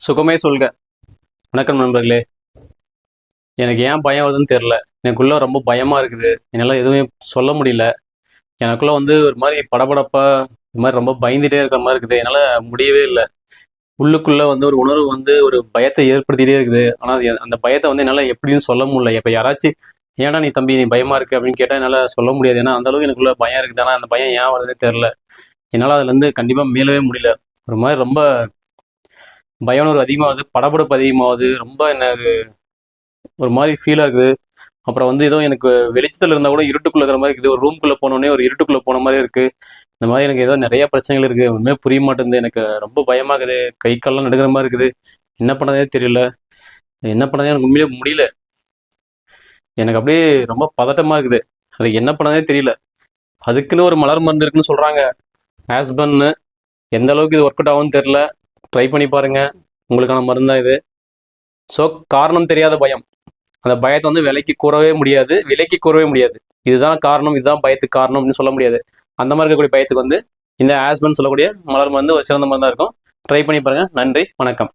சுகமே சொல்க. வணக்கம் நண்பர்களே. எனக்கு ஏன் பயம் வருதுன்னு தெரில. எனக்குள்ள ரொம்ப பயமா இருக்குது. என்னால் எதுவுமே சொல்ல முடியல. எனக்குள்ள ஒரு மாதிரி படபடப்பா, இது மாதிரி ரொம்ப பயந்துட்டே இருக்கிற மாதிரி இருக்குது. என்னால் முடியவே இல்லை. உள்ளுக்குள்ள ஒரு உணர்வு ஒரு பயத்தை ஏற்படுத்திட்டே இருக்குது. ஆனால் அது அந்த பயத்தை என்னால் எப்படின்னு சொல்ல முடியல. இப்போ யாராச்சும் ஏன்டா நீ தம்பி நீ பயமா இருக்கு அப்படின்னு கேட்டால் என்னால் சொல்ல முடியாது. ஏன்னா அந்த அளவுக்கு எனக்குள்ள பயம் இருக்குது. ஆனால் அந்த பயம் ஏன் வருதுன்னே தெரில. என்னால் அதுலேருந்து கண்டிப்பாக மீளவே முடியல. ஒரு மாதிரி ரொம்ப பயம் அதிகமாகுது, படபடப்பு அதிகமாகுது. ரொம்ப எனக்கு ஒரு மாதிரி ஃபீலாக இருக்குது. அப்புறம் ஏதோ எனக்கு வெளிச்சத்தில் இருந்தால் கூட இருட்டுக்குள்ள இருக்கிற மாதிரி இருக்குது. ஒரு ரூம்குள்ளே போனோடனே ஒரு இருட்டுக்குள்ளே போன மாதிரி இருக்குது. இந்த மாதிரி எனக்கு ஏதோ நிறைய பிரச்சனைகள் இருக்குது. ஒன்றுமே புரிய மாட்டேங்குது. எனக்கு ரொம்ப பயமாகுது. கை கால்லாம் நடுக்கிற மாதிரி இருக்குது. என்ன பண்ணதே தெரியல. என்ன பண்ணதே எனக்கு உண்மையிலே முடியல. எனக்கு அப்படியே ரொம்ப பதட்டமாக இருக்குது. அதுக்கு என்ன பண்ணதே தெரியல. அதுக்குன்னு ஒரு மலர் மருந்து இருக்குன்னு சொல்கிறாங்க, ஆஸ்பன்னு. எந்த அளவுக்கு இது ஒர்க் அவுட் ஆகும்னு தெரில. ட்ரை பண்ணி பாருங்கள். உங்களுக்கான மருந்தான் இது. ஸோ காரணம் தெரியாத பயம். அந்த பயத்தை விலைக்கு கூறவே முடியாது. இதுதான் காரணம், இதுதான் பயத்துக்கு காரணம் அப்படின்னு சொல்ல முடியாது. அந்த மாதிரி இருக்கக்கூடிய பயத்துக்கு இந்த ஆஸ்பன் சொல்லக்கூடிய மலர் மருந்து ஒரு சிறந்த மருந்தாக இருக்கும். ட்ரை பண்ணி பாருங்கள். நன்றி, வணக்கம்.